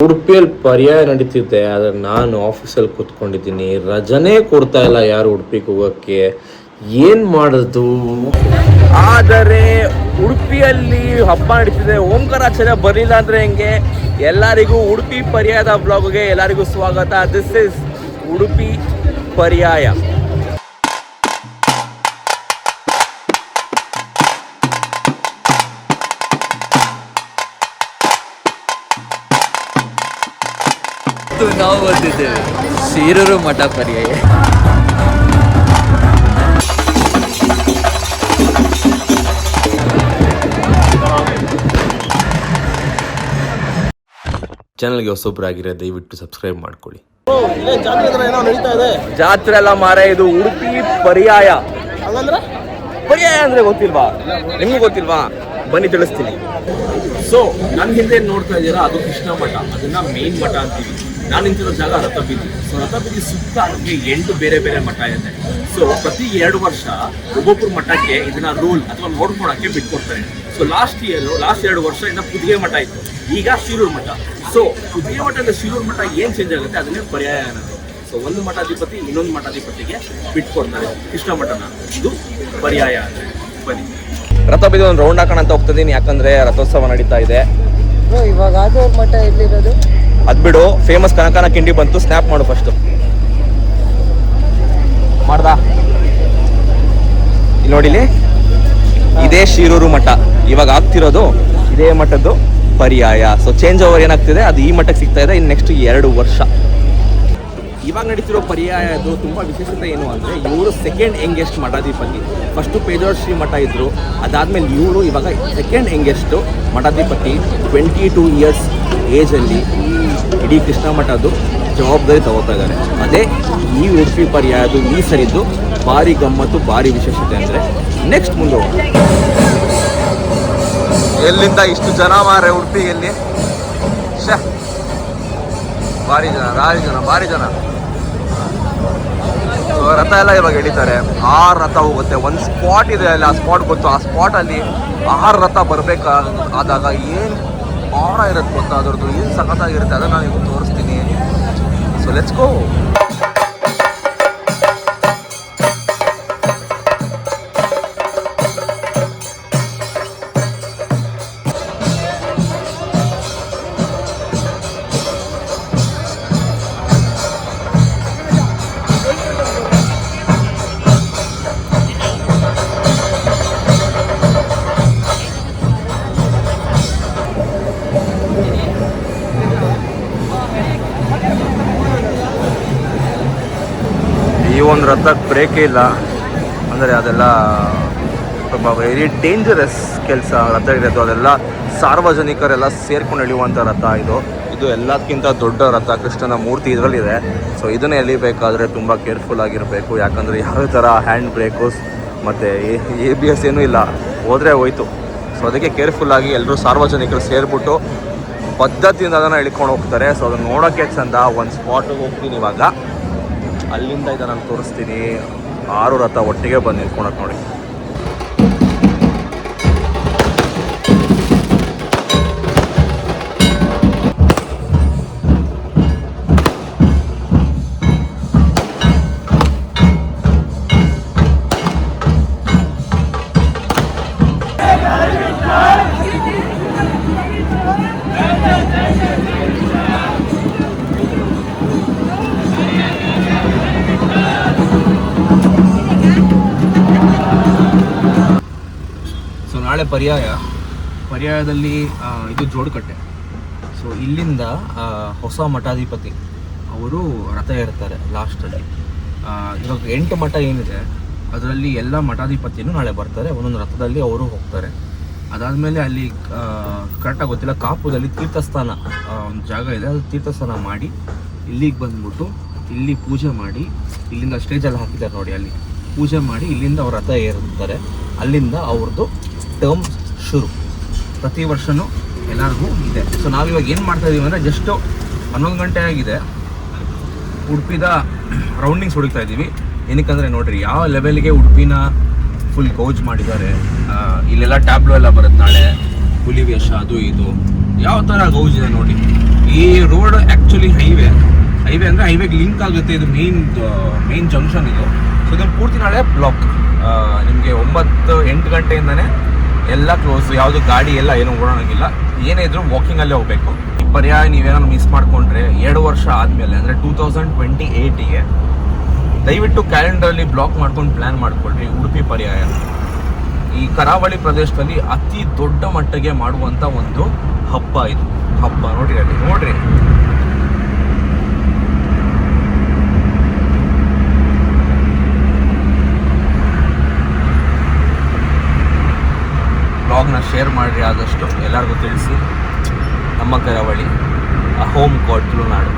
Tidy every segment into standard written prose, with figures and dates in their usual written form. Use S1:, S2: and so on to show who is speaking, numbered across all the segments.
S1: ಉಡುಪಿಯಲ್ಲಿ ಪರ್ಯಾಯ ನಡೀತಿದೆ, ಆದರೆ ನಾನು ಆಫೀಸಲ್ಲಿ ಕೂತ್ಕೊಂಡಿದ್ದೀನಿ. ರಜನೇ ಕೊಡ್ತಾ ಇಲ್ಲ ಯಾರು ಉಡುಪಿಗೆ ಹೋಗೋಕ್ಕೆ. ಏನು ಮಾಡೋದು? ಆದರೆ ಉಡುಪಿಯಲ್ಲಿ ಹಬ್ಬ ನಡೀತಿದೆ. ಓಂಕಾರಾಚಾರ್ಯ ಬರಲಿಲ್ಲ ಅಂದರೆ ಹೆಂಗೆ? ಎಲ್ಲರಿಗೂ ಉಡುಪಿ ಪರ್ಯಾಯದ ಬ್ಲಾಗ್ಗೆ ಎಲ್ಲರಿಗೂ ಸ್ವಾಗತ. ದಿಸ್ ಇಸ್ ಉಡುಪಿ ಪರ್ಯಾಯ.
S2: ನಾವು ಬಂದಿದ್ದೇವೆ ಶೀರೂರು ಮಠ ಪರ್ಯಾಯ.
S1: ಚಾನಲ್ಗೆ ಹೊಸೊಬ್ಬರಾಗಿರೋ ದಯವಿಟ್ಟು ಸಬ್ಸ್ಕ್ರೈಬ್ ಮಾಡ್ಕೊಳ್ಳಿ.
S2: ಜಾತ್ರೆ ಎಲ್ಲ ಮಾರ. ಇದು ಉಡುಪಿ ಪರ್ಯಾಯ. ಪರ್ಯಾಯ ಅಂದ್ರೆ ಗೊತ್ತಿಲ್ವಾ? ನಿಮ್ಗೂ ಗೊತ್ತಿಲ್ವಾ? ಬನ್ನಿ ತಿಳಿಸ್ತೀನಿ.
S1: ಸೊ ನನ್ನ ಹಿಂದೆ ನೋಡ್ತಾ ಇದ್ದೀರಾ, ಅದು ಕೃಷ್ಣ ಮಠ. ಅದನ್ನ ಮೇನ್ ಮಠ ಅಂತೀವಿ. ನಾನು ನಿಂತಿರೋ ಜಾಗ ರಥಬೀದಿ. ಸೊ ರಥಬೀದಿ ಸುತ್ತ ನಮಗೆ 8 ಬೇರೆ ಬೇರೆ ಮಠ ಇದೆ. ಸೊ ಪ್ರತಿ 2 ವರ್ಷ ಒಬ್ಬೊಬ್ಬರು ಮಠಕ್ಕೆ ಇದನ್ನ ರೂಲ್ ಅಥವಾ ನೋಡ್ಕೊಳಕ್ಕೆ ಬಿಟ್ಕೊಡ್ತಾರೆ. ಸೊ ಲಾಸ್ಟ್ 2 ವರ್ಷ ಇಂದ ಪುದಿಗೆ ಮಠ ಇತ್ತು, ಈಗ ಶೀರೂರು ಮಠ. ಸೊ ಪುದಿಗೆ ಮಠದಿಂದ ಶೀರೂರು ಮಠ ಏನು ಚೇಂಜ್ ಆಗುತ್ತೆ ಅದನ್ನೇ ಪರ್ಯಾಯ ಅನ್ನೋದು. ಸೊ ಒಂದು ಮಠಾಧಿಪತಿ ಇನ್ನೊಂದು ಮಠಾಧಿಪತಿಗೆ ಬಿಟ್ಕೊಡ್ತಾರೆ ಕೃಷ್ಣ ಮಠನ. ಇದು ಪರ್ಯಾಯ ಅಂದರೆ. ಬನ್ನಿ
S2: ರಥಬೀದಿ ಒಂದು ರೌಂಡ್ ಹಾಕೋಣ ಅಂತ ಹೋಗ್ತಿದ್ದೀನಿ, ಯಾಕಂದ್ರೆ ರಥೋತ್ಸವ ನಡೀತಾ ಇದೆ.
S3: ಇವಾಗ ಅದು ಮಠ ಎಲ್ಲಿರೋದು?
S2: ಅದ್ ಬಿಡು, ಫೇಮಸ್ ಕನಕನ ಕಿಂಡಿ ಬಂತು. ಸ್ನ್ಯಾಪ್ ಮಾಡು ಫಸ್ಟ್. ಮಾಡ್ದಾ? ಇಲ್ಲಿ ನೋಡಿಲಿ, ಇದೇ ಶೀರೂರು ಮಠ. ಇವಾಗ ಆಗ್ತಿರೋದು ಇದೇ ಮಠದ್ದು ಪರ್ಯಾಯ. ಸೊ ಚೇಂಜ್ ಓವರ್ ಏನಾಗ್ತಿದೆ ಅದು ಈ ಮಠಕ್ಕೆ ಸಿಗ್ತಾ ಇದೆ ಇನ್ನು ನೆಕ್ಸ್ಟ್ 2 ವರ್ಷ. ಇವಾಗ ನಡೀತಿರೋ ಪರ್ಯಾಯದು ತುಂಬ ವಿಶೇಷತೆ ಏನು ಅಂದರೆ, ಇವರು ಸೆಕೆಂಡ್ ಯಂಗೆಸ್ಟ್ ಮಠಾಧಿಪತಿ. ಫಸ್ಟು ಪೇಜಾವರ ಶ್ರೀ ಮಠ ಇದ್ದರು, ಅದಾದಮೇಲೆ ಇವರು ಇವಾಗ ಸೆಕೆಂಡ್ ಯಂಗೆಸ್ಟು ಮಠಾಧಿಪತಿ. 22 ಇಯರ್ಸ್ ಏಜಲ್ಲಿ ಇಡೀ ಕೃಷ್ಣ ಮಠದ್ದು ಜವಾಬ್ದಾರಿ ತಗೋತಾ ಇದ್ದಾರೆ. ಅದೇ ಈ ಉಡುಪಿ ಪರ್ಯಾಯದು ಈ ಸರಿದ್ದು ಭಾರಿ ಗಮ್ಮತ್ತು, ಭಾರಿ ವಿಶೇಷತೆ. ಅಂದರೆ ನೆಕ್ಸ್ಟ್ ಮುಂದೆ ಹೋಗೋಣ. ಎಲ್ಲಿಂದ ಇಷ್ಟು ಜನ ಮಾರೆ ಉಡುಪಿಯಲ್ಲಿ? ಭಾರಿ ಜನ. ರಥ ಎಲ್ಲ ಇವಾಗ ಎಳಿತಾರೆ. 6 ರಥ ಹೋಗುತ್ತೆ. ಒಂದು ಸ್ಪಾಟ್ ಇದೆ ಅಲ್ಲಿ, ಆ ಸ್ಪಾಟ್ ಗೊತ್ತು. ಆ ಸ್ಪಾಟಲ್ಲಿ 6 ರಥ ಬರಬೇಕಾದಾಗ ಏನು ಭಾಳ ಇರುತ್ತೆ ಗೊತ್ತಾ, ಅದ್ರದ್ದು ಏನು ಸಖತ್ತಾಗಿರುತ್ತೆ. ಅದನ್ನು ನಾನು ನಿಮಗೆ ತೋರಿಸ್ತೀನಿ. So let's go. ಈ ಒಂದು ರಥಕ್ಕೆ ಬ್ರೇಕೇ ಇಲ್ಲ ಅಂದರೆ ಅದೆಲ್ಲ ತುಂಬ ವೆರಿ ಡೇಂಜರಸ್ ಕೆಲಸ. ರಥ ಇರೋದು ಅದೆಲ್ಲ ಸಾರ್ವಜನಿಕರೆಲ್ಲ ಸೇರ್ಕೊಂಡು ಎಳೆಯುವಂಥ ರಥ ಇದು ಎಲ್ಲದಕ್ಕಿಂತ ದೊಡ್ಡ ರಥ. ಕೃಷ್ಣನ ಮೂರ್ತಿ ಇದರಲ್ಲಿದೆ. ಸೊ ಇದನ್ನು ಎಳಿಬೇಕಾದ್ರೆ ತುಂಬ ಕೇರ್ಫುಲ್ ಆಗಿರಬೇಕು, ಯಾಕಂದರೆ ಯಾವುದೇ ಥರ ಹ್ಯಾಂಡ್ ಬ್ರೇಕುಸ್ ಮತ್ತು ABS ಏನೂ ಇಲ್ಲ, ಹೋದರೆ ಹೋಯ್ತು. ಸೊ ಅದಕ್ಕೆ ಕೇರ್ಫುಲ್ಲಾಗಿ ಎಲ್ಲರೂ ಸಾರ್ವಜನಿಕರು ಸೇರಿಬಿಟ್ಟು ಪದ್ಧತಿಯಿಂದ ಅದನ್ನು ಎಳ್ಕೊಂಡು ಹೋಗ್ತಾರೆ. ಸೊ ಅದನ್ನು ನೋಡೋಕ್ಕೆ ಚೆಂದ. ಒಂದು ಸ್ಪಾಟಿಗೆ ಹೋಗ್ತೀನಿ ಇವಾಗ, ಅಲ್ಲಿಂದ ಇದನ್ನು ನಾನು ತೋರಿಸ್ತೀನಿ. 6 ರಥ ಒಟ್ಟಿಗೆ ಬಂದು ನಿಂತ್ಕೊಳಕ್ಕೆ ನೋಡಿ. ನಾಳೆ ಪರ್ಯಾಯದಲ್ಲಿ ಇದು ಜೋಡಕಟ್ಟೆ. ಸೊ ಇಲ್ಲಿಂದ ಹೊಸ ಮಠಾಧಿಪತಿ ಅವರು ರಥ ಇರ್ತಾರೆ ಲಾಸ್ಟಲ್ಲಿ. ಇವಾಗ 8 ಮಠ ಏನಿದೆ ಅದರಲ್ಲಿ ಎಲ್ಲ ಮಠಾಧಿಪತಿಯೂ ನಾಳೆ ಬರ್ತಾರೆ. ಒಂದೊಂದು ರಥದಲ್ಲಿ ಅವರು ಹೋಗ್ತಾರೆ. ಅದಾದಮೇಲೆ ಅಲ್ಲಿ ಕರೆಕ್ಟಾಗಿ ಗೊತ್ತಿಲ್ಲ, ಕಾಪುದಲ್ಲಿ ತೀರ್ಥಸ್ಥಾನ ಒಂದು ಜಾಗ ಇದೆ, ಅದು ತೀರ್ಥಸ್ಥಾನ ಮಾಡಿ ಇಲ್ಲಿಗೆ ಬಂದ್ಬಿಟ್ಟು ಇಲ್ಲಿ ಪೂಜೆ ಮಾಡಿ, ಇಲ್ಲಿಂದ ಸ್ಟೇಜಲ್ಲಿ ಹಾಕಿದ್ದಾರೆ ನೋಡಿ, ಅಲ್ಲಿ ಪೂಜೆ ಮಾಡಿ ಇಲ್ಲಿಂದ ಅವ್ರ ರಥ ಏರುತ್ತಾರೆ. ಅಲ್ಲಿಂದ ಅವ್ರದ್ದು ಟರ್ಮ್ ಶುರು. ಪ್ರತಿ ವರ್ಷವೂ ಎಲ್ಲರಿಗೂ ಇದೆ. ಸೊ ನಾವಿವಾಗ ಏನು ಮಾಡ್ತಾಯಿದ್ದೀವಿ ಅಂದರೆ, ಜಸ್ಟು 11 ಗಂಟೆ ಆಗಿದೆ, ಉಡುಪಿದ ರೌಂಡಿಂಗ್ಸ್ ಹೊಡಿತಾ ಇದ್ದೀವಿ. ಏನಕ್ಕಂದರೆ ನೋಡಿರಿ ಯಾವ ಲೆವೆಲ್ಗೆ ಉಡುಪಿನ ಫುಲ್ ಗೌಜ್ ಮಾಡಿದ್ದಾರೆ. ಇಲ್ಲೆಲ್ಲ ಟ್ಯಾಬ್ಲೋ ಎಲ್ಲ ಬರುತ್ತೆ ನಾಳೆ, ಹುಲಿ ವೇಷ ಅದು ಇದು ಯಾವ ಥರ ಗೌಜ್ ಇದೆ ನೋಡಿ. ಈ ರೋಡ್ ಆ್ಯಕ್ಚುಲಿ ಹೈವೇ ಅಂದರೆ ಹೈವೇಗೆ ಲಿಂಕ್ ಆಗುತ್ತೆ. ಇದು ಮೇನ್ ಜಂಕ್ಷನ್ ಇದು. ಸೊ ಇದನ್ನು ಪೂರ್ತಿ ನಾಳೆ ಬ್ಲಾಕ್. ನಿಮಗೆ 9-8 ಗಂಟೆಯಿಂದನೇ ಎಲ್ಲ ಕ್ಲೋಸ್. ಯಾವುದು ಗಾಡಿ ಎಲ್ಲ ಏನು ಓಡೋಣಂಗಿಲ್ಲ. ಏನೇ ಇದ್ರೂ ವಾಕಿಂಗಲ್ಲೇ ಹೋಗಬೇಕು. ಈ ಪರ್ಯಾಯ ನೀವೇನಾದ್ರು ಮಿಸ್ ಮಾಡಿಕೊಂಡ್ರೆ 2 ವರ್ಷ ಆದಮೇಲೆ ಅಂದರೆ 2028ಗೆ ದಯವಿಟ್ಟು ಕ್ಯಾಲೆಂಡರಲ್ಲಿ ಬ್ಲಾಕ್ ಮಾಡ್ಕೊಂಡು ಪ್ಲ್ಯಾನ್ ಮಾಡ್ಕೊಳ್ರಿ. ಉಡುಪಿ ಪರ್ಯಾಯ ಈ ಕರಾವಳಿ ಪ್ರದೇಶದಲ್ಲಿ ಅತಿ ದೊಡ್ಡ ಮಟ್ಟಿಗೆ ಮಾಡುವಂಥ ಒಂದು ಹಬ್ಬ ಇದು. ಹಬ್ಬ ನೋಡ್ರಿ, ಅಲ್ಲಿ ನೋಡ್ರಿ. ಬ್ಲಾಗ್ನ ಶೇರ್ ಮಾಡಿರಿ, ಆದಷ್ಟು ಎಲ್ಲರಿಗೂ ತಿಳಿಸಿ. ನಮ್ಮ ಕರಾವಳಿ ಹೋಮ್ ಕೋರ್ಟ್ ತುಳುನಾಡು.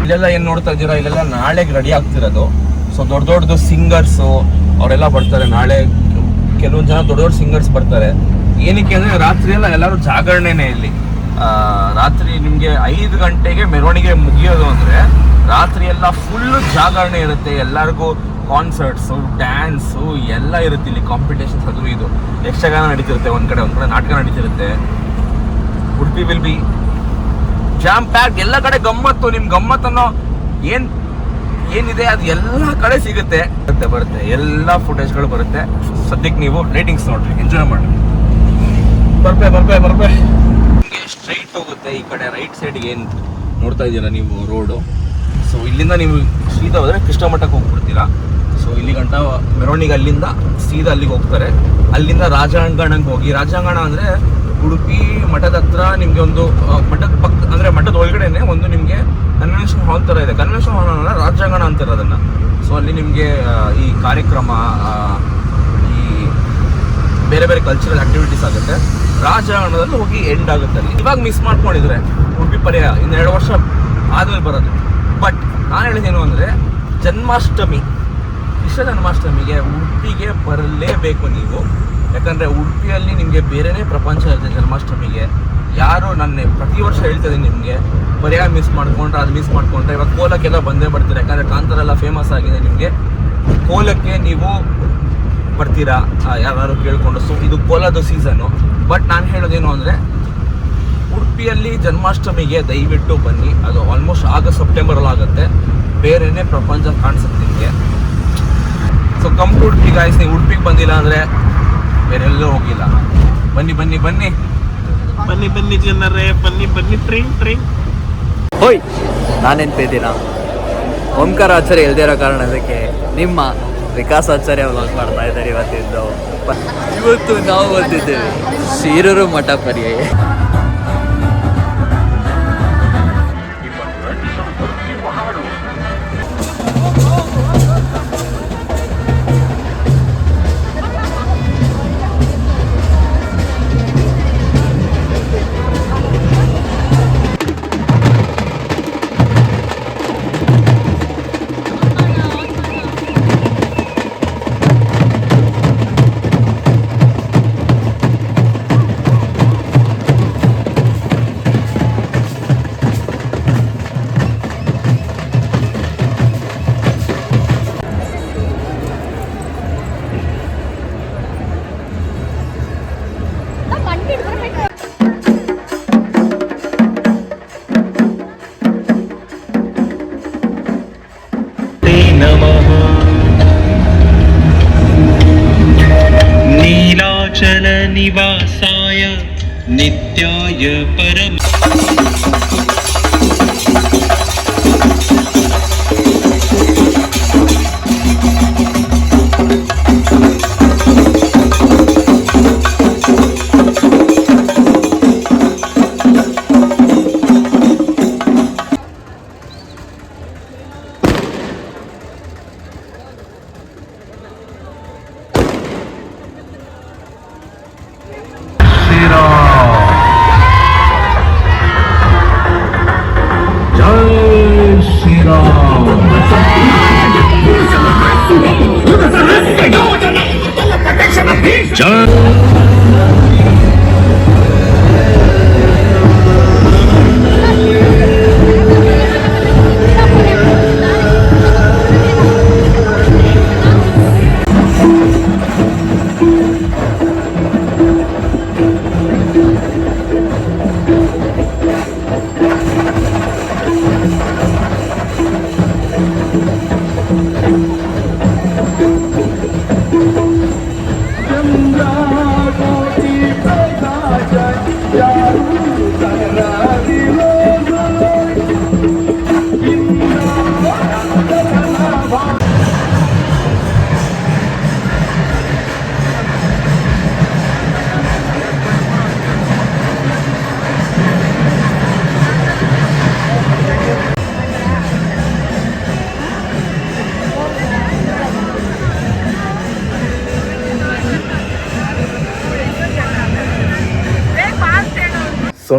S2: ಇಲ್ಲೆಲ್ಲ ಏನು ನೋಡ್ತಾ ಇದ್ದೀರಾ, ಇಲ್ಲೆಲ್ಲ ನಾಳೆಗೆ ರೆಡಿ ಆಗ್ತಿರೋದು. ಸೊ ದೊಡ್ಡದು ಸಿಂಗರ್ಸು ಅವರೆಲ್ಲ ಬರ್ತಾರೆ ನಾಳೆ. ಕೆಲವೊಂದು ಜನ ದೊಡ್ಡ ಸಿಂಗರ್ಸ್ ಬರ್ತಾರೆ. ಏನಕ್ಕೆ ಅಂದರೆ ರಾತ್ರಿ ಎಲ್ಲ ಎಲ್ಲರೂ ಜಾಗರಣೆನೇ ಇಲ್ಲಿ. ರಾತ್ರಿ ನಿಮಗೆ 5 ಗಂಟೆಗೆ ಮೆರವಣಿಗೆ ಮುಗಿಯೋದು ಅಂದರೆ ರಾತ್ರಿ ಎಲ್ಲ ಫುಲ್ಲು ಜಾಗರಣೆ ಇರುತ್ತೆ. ಎಲ್ಲರಿಗೂ ಕಾನ್ಸರ್ಟ್ಸು, ಡ್ಯಾನ್ಸು ಎಲ್ಲ ಇರುತ್ತೆ ಇಲ್ಲಿ. ಕಾಂಪಿಟೇಷನ್ಸ್ ಅದು ಇದು ಯಕ್ಷಗಾನ ನಡೀತಿರುತ್ತೆ, ಒಂದು ಕಡೆ ನಾಟಕ ನಡೀತಿರುತ್ತೆ. Udupi will be jam pack. ಎಲ್ಲ ಕಡೆ ಗಮ್ಮತ್ತು. ನಿಮ್ಮ ಗಮ್ಮತ್ತನ್ನೋ ಏನಿದೆ ಅದು ಎಲ್ಲ ಕಡೆ ಸಿಗುತ್ತೆ. ಬರುತ್ತೆ ಎಲ್ಲ ಫುಟೇಜ್ಗಳು ಬರುತ್ತೆ. ಸದ್ಯಕ್ಕೆ ನೀವು ರೇಟಿಂಗ್ಸ್ ನೋಡ್ರಿ, ಎಂಜಾಯ್ ಮಾಡಿ. ಬರ್ಬೇ ಸ್ಟ್ರೈಟ್ ಹೋಗುತ್ತೆ. ಈ ಕಡೆ ರೈಟ್ ಸೈಡ್ಗೆ ಏನು ನೋಡ್ತಾ ಇದ್ದೀರಾ ನೀವು ರೋಡು. ಸೊ ಇಲ್ಲಿಂದ ನೀವು ಸೀದಾ ಹೋದರೆ ಕೃಷ್ಣ ಮಠಕ್ಕೆ ಹೋಗ್ಬಿಡ್ತೀರಾ. ಸೊ ಇಲ್ಲಿ ಗಂಟ ಮೆರವಣಿಗೆ ಅಲ್ಲಿಂದ ಸೀದಾ ಅಲ್ಲಿಗೆ ಹೋಗ್ತಾರೆ. ಅಲ್ಲಿಂದ ರಾಜಾಂಗಣಕ್ಕೆ ಹೋಗಿ, ರಾಜಾಂಗಣ ಅಂದರೆ ಉಡುಪಿ ಮಠದ ಹತ್ರ ನಿಮಗೆ ಒಂದು ಮಠದ ಪಕ್ಕ, ಅಂದರೆ ಮಠದ ಒಳಗಡೆನೆ ಒಂದು ನಿಮಗೆ ಕನ್ವೆನ್ಷನ್ ಹಾಲ್ ಥರ ಇದೆ. ಕನ್ವೆನ್ಷನ್ ಹಾಲ್ ಅಂದರೆ ರಾಜಾಂಗಣ ಅಂತಾರೆ ಅದನ್ನು. ಸೊ ಅಲ್ಲಿ ನಿಮಗೆ ಈ ಕಾರ್ಯಕ್ರಮ, ಈ ಬೇರೆ ಬೇರೆ ಕಲ್ಚರಲ್ ಆ್ಯಕ್ಟಿವಿಟೀಸ್ ಆಗುತ್ತೆ. ರಾಜಾಂಗಣದಲ್ಲಿ ಹೋಗಿ ಎಂಡ್ ಆಗುತ್ತೆ ಅಲ್ಲಿ. ಇವಾಗ ಮಿಸ್ ಮಾಡ್ಕೊಂಡಿದ್ರೆ ಉಡುಪಿ ಪರ್ಯಾಯ ಇನ್ನು 2 ವರ್ಷ ಆದಮೇಲೆ ಬರೋದು. ಬಟ್ ನಾನು ಹೇಳಿದ್ದೇನು ಅಂದರೆ ಜನ್ಮಾಷ್ಟಮಿ, ಕೃಷ್ಣ ಜನ್ಮಾಷ್ಟಮಿಗೆ ಉಡುಪಿಗೆ ಬರಲೇಬೇಕು ನೀವು. ಯಾಕಂದರೆ ಉಡುಪಿಯಲ್ಲಿ ನಿಮಗೆ ಬೇರೆಯೇ ಪ್ರಪಂಚ ಇರುತ್ತೆ ಜನ್ಮಾಷ್ಟಮಿಗೆ. ಯಾರು ನಾನು ಪ್ರತಿ ವರ್ಷ ಹೇಳ್ತಿದ್ದೀನಿ ನಿಮಗೆ, ಪರ್ಯಾಯ ಮಿಸ್ ಮಾಡ್ಕೊಂಡ್ರೆ ಅದು ಮಿಸ್ ಮಾಡ್ಕೊಂಡ್ರೆ ಇವಾಗ ಕೋಲಕ್ಕೆಲ್ಲ ಬಂದೇ ಬರ್ತೀರಾ. ಯಾಕಂದರೆ ಕಾಂತಾರೆಲ್ಲ ಫೇಮಸ್ ಆಗಿದೆ. ನಿಮಗೆ ಕೋಲಕ್ಕೆ ನೀವು ಬರ್ತೀರಾ ಯಾರು ಕೇಳಿಕೊಂಡು. ಸೊ ಇದು ಕೋಲದ ಸೀಸನ್ನು. ಬಟ್ ನಾನು ಹೇಳೋದೇನು ಅಂದರೆ ಉಡುಪಿಯಲ್ಲಿ ಜನ್ಮಾಷ್ಟಮಿಗೆ ದಯವಿಟ್ಟು ಬನ್ನಿ. ಅದು ಆಲ್ಮೋಸ್ಟ್ ಆಗಸ್ಟ್ ಸೆಪ್ಟೆಂಬರಲ್ಲಿ ಆಗುತ್ತೆ. ಬೇರೆಯೇ ಪ್ರಪಂಚ ಕಾಣಿಸುತ್ತೆ ನಿಮಗೆ. So come to Udupi guys. ನೀವು ಉಡುಪಿಗೆ ಬಂದಿಲ್ಲ ಅಂದರೆ ಬೇರೆ ಎಲ್ಲೂ ಹೋಗಿಲ್ಲ. ಬನ್ನಿ ಬನ್ನಿ ಬನ್ನಿ
S4: ಬನ್ನಿ ಬನ್ನಿ ಜನರೇ, ಬನ್ನಿ ಬನ್ನಿ. ಟ್ರೈನ್
S3: ಹೋಯ್, ನಾನೆಂತಿದ್ದೀನ ಓಂಕಾರ ಆಚಾರ್ಯ ಇಲ್ದೇ ಇರೋ ಕಾರಣದಕ್ಕೆ ನಿಮ್ಮ ವಿಕಾಸ್ ಆಚಾರ್ಯ ವ್ಲಾಗ್ ಮಾಡ್ತಾ ಇದ್ದಾರೆ ಇವತ್ತು ನಾವು ಬಂದಿದ್ದೇವೆ ಸೀರೂರು ಮಠ ಪರ್ಯಾಯ.
S4: नीलाचल निवासाय नित्याय परम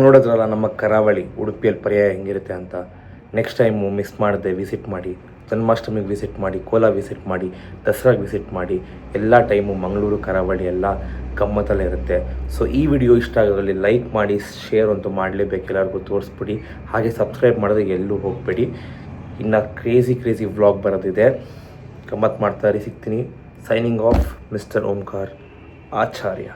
S5: ನೋಡಿದ್ರಲ್ಲ ನಮ್ಮ ಕರಾವಳಿ ಉಡುಪಿಯಲ್ಲಿ ಪರ್ಯಾಯ ಹೆಂಗಿರುತ್ತೆ ಅಂತ. ನೆಕ್ಸ್ಟ್ ಟೈಮು ಮಿಸ್ ಮಾಡದೆ ವಿಸಿಟ್ ಮಾಡಿ. ಜನ್ಮಾಷ್ಟಮಿಗೆ ವಿಸಿಟ್ ಮಾಡಿ, ಕೋಲ ವಿಸಿಟ್ ಮಾಡಿ, ದಸರಾಗೆ ವಿಸಿಟ್ ಮಾಡಿ. ಎಲ್ಲ ಟೈಮು ಮಂಗಳೂರು ಕರಾವಳಿ ಎಲ್ಲ ಗಮ್ಮತ್ತಲ್ಲೇ ಇರುತ್ತೆ. ಸೊ ಈ ವಿಡಿಯೋ ಇಷ್ಟ ಆಗೋದ್ರಲ್ಲಿ ಲೈಕ್ ಮಾಡಿ, ಶೇರ್ ಅಂತೂ ಮಾಡಲೇಬೇಕು, ಎಲ್ಲರಿಗೂ ತೋರಿಸ್ಬಿಡಿ. ಹಾಗೆ ಸಬ್ಸ್ಕ್ರೈಬ್ ಮಾಡೋದಕ್ಕೆ ಎಲ್ಲೂ ಹೋಗಬೇಡಿ. ಇನ್ನು ಕ್ರೇಜಿ ವ್ಲಾಗ್ ಬರೋದಿದೆ, ಗಮ್ಮತ್ತು ಮಾಡ್ತಾರೆ. ಸಿಗ್ತೀನಿ. ಸೈನಿಂಗ್ ಆಫ್, ಮಿಸ್ಟರ್ ಓಂಕಾರ್ ಆಚಾರ್ಯ.